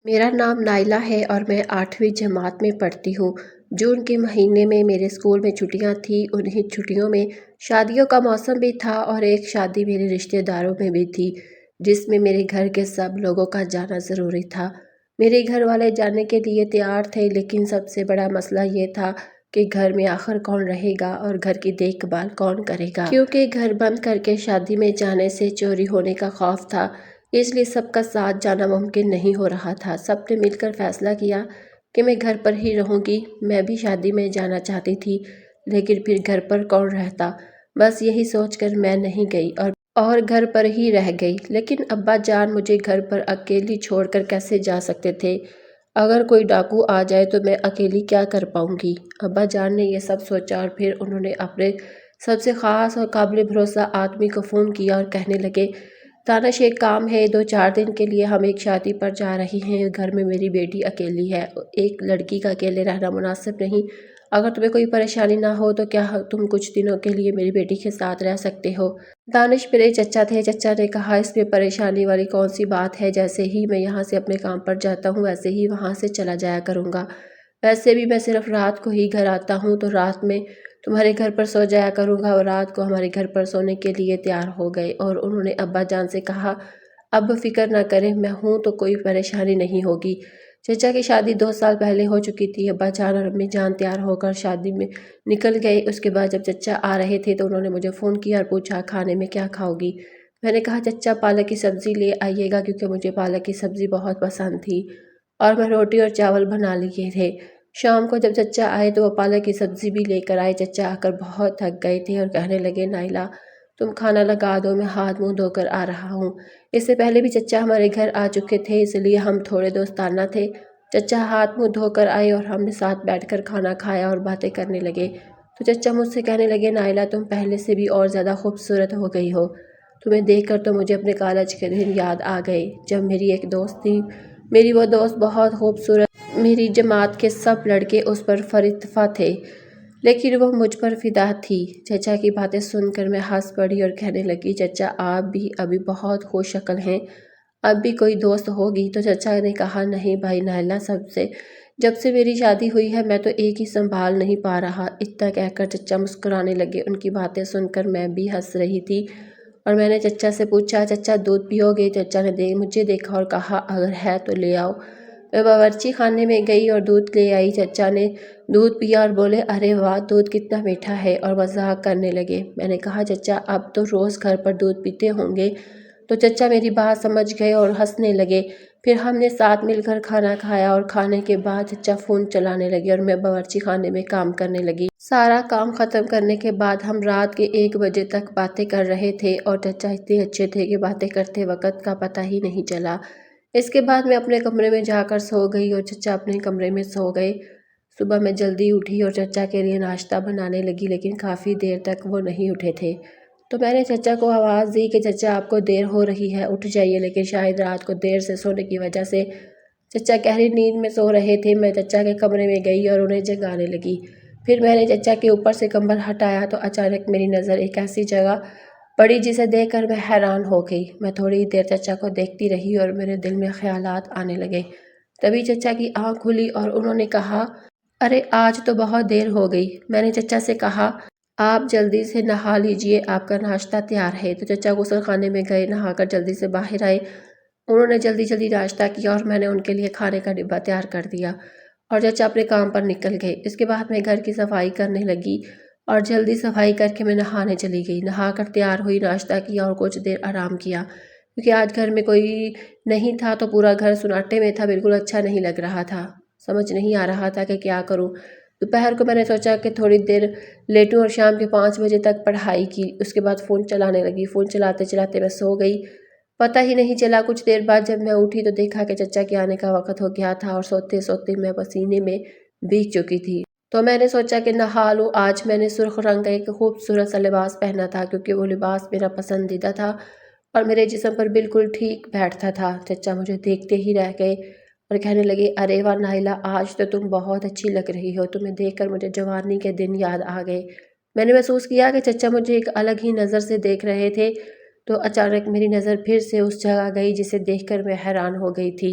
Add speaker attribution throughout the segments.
Speaker 1: میرا نام نائلہ ہے اور میں 8ویں جماعت میں پڑھتی ہوں۔ جون کے مہینے میں میرے اسکول میں چھٹیاں تھیں۔ انہیں چھٹیوں میں شادیوں کا موسم بھی تھا اور ایک شادی میرے رشتہ داروں میں بھی تھی جس میں میرے گھر کے سب لوگوں کا جانا ضروری تھا۔ میرے گھر والے جانے کے لیے تیار تھے، لیکن سب سے بڑا مسئلہ یہ تھا کہ گھر میں آخر کون رہے گا اور گھر کی دیکھ بھال کون کرے گا، کیونکہ گھر بند کر کے شادی میں جانے سے چوری ہونے کا خوف تھا۔ اس لیے سب کا ساتھ جانا ممکن نہیں ہو رہا تھا۔ سب نے مل کر فیصلہ کیا کہ میں گھر پر ہی رہوں گی۔ میں بھی شادی میں جانا چاہتی تھی، لیکن پھر گھر پر کون رہتا، بس یہی سوچ کر میں نہیں گئی اور گھر پر ہی رہ گئی۔ لیکن ابا جان مجھے گھر پر اکیلی چھوڑ کر کیسے جا سکتے تھے؟ اگر کوئی ڈاکو آ جائے تو میں اکیلی کیا کر پاؤں گی؟ ابا جان نے یہ سب سوچا اور پھر انہوں نے اپنے سب سے خاص اور قابل بھروسہ آدمی کو فون کیا اور کہنے لگے، دانش ایک کام ہے، 2-4 دن کے لیے ہم ایک شادی پر جا رہے ہیں۔ گھر میں میری بیٹی اکیلی ہے، ایک لڑکی کا اکیلے رہنا مناسب نہیں۔ اگر تمہیں کوئی پریشانی نہ ہو تو کیا تم کچھ دنوں کے لیے میری بیٹی کے ساتھ رہ سکتے ہو؟ دانش میرے چچا تھے۔ چچا نے کہا، اس میں پریشانی والی کون سی بات ہے؟ جیسے ہی میں یہاں سے اپنے کام پر جاتا ہوں ویسے ہی وہاں سے چلا جایا کروں گا۔ ویسے بھی میں صرف رات کو ہی گھر آتا ہوں، تو رات میں تمہارے گھر پر سو جایا کروں گا۔ اور رات کو ہمارے گھر پر سونے کے لیے تیار ہو گئے اور انہوں نے ابا جان سے کہا، اب فکر نہ کریں، میں ہوں تو کوئی پریشانی نہیں ہوگی۔ چچا کی شادی 2 سال پہلے ہو چکی تھی۔ ابا جان اور امی جان تیار ہو کر شادی میں نکل گئے۔ اس کے بعد جب چچا آ رہے تھے تو انہوں نے مجھے فون کیا اور پوچھا، کھانے میں کیا کھاؤ گی؟ میں نے کہا، چچا پالک کی سبزی لے آئیے گا، کیونکہ مجھے پالک کی سبزی بہت پسند تھی اور میں روٹی اور چاول بنا لیے تھے۔ شام کو جب چچا آئے تو وہ پالک کی سبزی بھی لے کر آئے۔ چچا آ کر بہت تھک گئے تھے اور کہنے لگے، نائلہ تم کھانا لگا دو، میں ہاتھ منہ دھو کر آ رہا ہوں۔ اس سے پہلے بھی چچا ہمارے گھر آ چکے تھے، اس لیے ہم تھوڑے دوستانہ تھے۔ چچا ہاتھ منہ دھو کر آئے اور ہم نے ساتھ بیٹھ کر کھانا کھایا اور باتیں کرنے لگے تو چچا مجھ سے کہنے لگے، نائلہ تم پہلے سے بھی اور زیادہ خوبصورت ہو گئی ہو۔ تمہیں دیکھ کر تو مجھے اپنے کالج کے دن یاد آ گئے جب میری ایک دوست تھی۔ میری وہ دوست بہت خوبصورت، میری جماعت کے سب لڑکے اس پر فراتفا تھے، لیکن وہ مجھ پر فدا تھی۔ چچا کی باتیں سن کر میں ہنس پڑی اور کہنے لگی، چچا آپ بھی ابھی بہت خوش شکل ہیں، اب بھی کوئی دوست ہوگی؟ تو چچا نے کہا، نہیں بھائی نائلہ، جب سے میری شادی ہوئی ہے میں تو ایک ہی سنبھال نہیں پا رہا۔ اتنا کہہ کر چچا مسکرانے لگے۔ ان کی باتیں سن کر میں بھی ہنس رہی تھی اور میں نے چچا سے پوچھا، چچا دودھ پیو گے؟ چچا نے مجھے دیکھا اور کہا، اگر ہے تو لے آؤ۔ میں باورچی خانے میں گئی اور دودھ لے آئی۔ چچا نے دودھ پیا اور بولے، ارے واہ، دودھ کتنا میٹھا ہے، اور مذاق کرنے لگے۔ میں نے کہا، چچا اب تو روز گھر پر دودھ پیتے ہوں گے؟ تو چچا میری بات سمجھ گئے اور ہنسنے لگے۔ پھر ہم نے ساتھ مل کر کھانا کھایا اور کھانے کے بعد چچا فون چلانے لگے اور میں باورچی خانے میں کام کرنے لگی۔ سارا کام ختم کرنے کے بعد ہم رات کے 1 بجے تک باتیں کر رہے تھے اور چچا اتنے اچھے تھے کہ باتیں کرتے وقت کا پتہ ہی نہیں چلا۔ اس کے بعد میں اپنے کمرے میں جا کر سو گئی اور چچا اپنے کمرے میں سو گئے۔ صبح میں جلدی اٹھی اور چچا کے لیے ناشتہ بنانے لگی، لیکن کافی دیر تک وہ نہیں اٹھے تھے۔ تو میں نے چچا کو آواز دی کہ چچا آپ کو دیر ہو رہی ہے، اٹھ جائیے، لیکن شاید رات کو دیر سے سونے کی وجہ سے چچا گہری نیند میں سو رہے تھے۔ میں چچا کے کمرے میں گئی اور انہیں جگانے لگی۔ پھر میں نے چچا کے اوپر سے کمبل ہٹایا تو اچانک میری نظر ایک ایسی جگہ پڑی جسے دیکھ کر میں حیران ہو گئی۔ میں تھوڑی دیر چچا کو دیکھتی رہی اور میرے دل میں خیالات آنے لگے۔ تبھی چچا کی آنکھ کھلی اور انہوں نے کہا، ارے آج تو بہت دیر ہو گئی۔ میں نے چچا سے کہا، آپ جلدی سے نہا لیجئے، آپ کا ناشتہ تیار ہے۔ تو چچا غسل خانے میں گئے، نہا کر جلدی سے باہر آئے۔ انہوں نے جلدی جلدی ناشتہ کیا اور میں نے ان کے لیے کھانے کا ڈبہ تیار کر دیا اور چچا اپنے کام پر نکل گئے۔ اس کے بعد میں گھر کی صفائی کرنے لگی اور جلدی صفائی کر کے میں نہانے چلی گئی۔ نہا کر تیار ہوئی، ناشتہ کیا اور کچھ دیر آرام کیا، کیونکہ آج گھر میں کوئی نہیں تھا تو پورا گھر سناٹے میں تھا، بالکل اچھا نہیں لگ رہا تھا، سمجھ نہیں آ رہا تھا کہ کیا کروں۔ دوپہر کو میں نے سوچا کہ تھوڑی دیر لیٹوں اور شام کے 5 بجے تک پڑھائی کی۔ اس کے بعد فون چلانے لگی۔ فون چلاتے چلاتے میں سو گئی، پتہ ہی نہیں چلا۔ کچھ دیر بعد جب میں اٹھی تو دیکھا کہ چچا کے آنے کا وقت ہو گیا تھا اور سوتے سوتے میں پسینے میں بھیگ چکی تھی۔ تو میں نے سوچا کہ نہا لوں۔ آج میں نے سرخ رنگ کا ایک خوبصورت سا لباس پہنا تھا، کیونکہ وہ لباس میرا پسندیدہ تھا اور میرے جسم پر بالکل ٹھیک بیٹھتا تھا۔ چچا مجھے دیکھتے ہی رہ گئے اور کہنے لگے، ارے واہ نائلہ، آج تو تم بہت اچھی لگ رہی ہو۔ تمہیں دیکھ کر مجھے جوانی کے دن یاد آ گئے۔ میں نے محسوس کیا کہ چچا مجھے ایک الگ ہی نظر سے دیکھ رہے تھے، تو اچانک میری نظر پھر سے اس جگہ گئی جسے دیکھ کر میں حیران ہو گئی تھی۔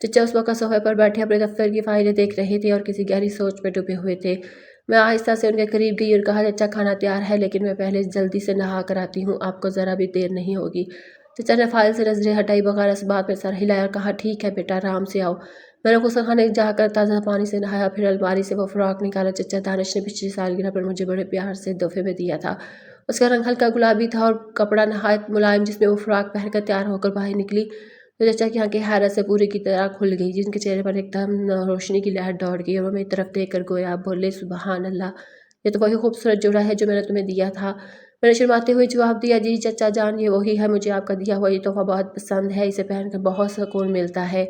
Speaker 1: چچا اس وقت صوفے پر بیٹھے اپنے دفتر کی فائلیں دیکھ رہے تھے اور کسی گہری سوچ میں ڈوبے ہوئے تھے۔ میں آہستہ سے ان کے قریب گئی اور کہا، چچا کھانا تیار ہے لیکن میں پہلے جلدی سے نہا کر آتی ہوں، آپ کو ذرا بھی دیر نہیں ہوگی۔ چچا نے فائل سے نظریں ہٹائی بغیر اس بات میں سر ہلایا اور کہا، ٹھیک ہے بیٹا، آرام سے آؤ۔ میں نے غسل خانے جا کر تازہ پانی سے نہایا، پھر الماری سے وہ فراک نکالا چچا دانش نے پچھلی سالگرہ پر مجھے بڑے پیار سے تحفے میں دیا تھا۔ اس کا رنگ ہلکا گلابی تھا اور کپڑا نہایت ملائم، جس میں وہ فراک پہن کر تیار ہو کر باہر نکلی تو چچا کی آنکھیں حیرت سے پوری کی طرح کھل گئی، جن کے چہرے پر ایک دم روشنی کی لہر دوڑ گئی اور وہ میری طرف دیکھ کر گویا بولے، سبحان اللہ، یہ تو وہی خوبصورت جوڑا ہے جو میں نے تمہیں دیا تھا۔ میں نے شرماتے ہوئے جواب دیا، جی چچا جان، یہ وہی ہے، مجھے آپ کا دیا ہوا یہ تحفہ بہت پسند ہے، اسے پہن کر بہت سکون ملتا ہے۔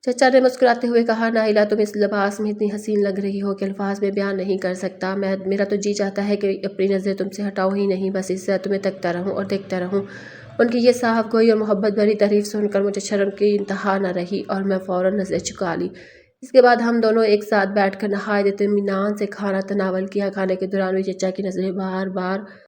Speaker 1: چچا نے مسکراتے ہوئے کہا، نائلہ تم اس لباس میں اتنی حسین لگ رہی ہو کہ الفاظ میں بیان نہیں کر سکتا۔ میرا تو جی چاہتا ہے کہ اپنی نظریں تم سے ہٹاؤں ہی نہیں، بس اس طرح تمہیں تکتا رہوں اور دیکھتا رہوں۔ ان کی یہ صاف گوئی اور محبت بھری تعریف سن کر مجھے شرم کی انتہا نہ رہی اور میں فوراً نظریں جھکا لی۔ اس کے بعد ہم دونوں ایک ساتھ بیٹھ کر نہایت اطمینان سے کھانا تناول کیا۔ کھانے کے دوران بھی چچا کی نظریں بار بار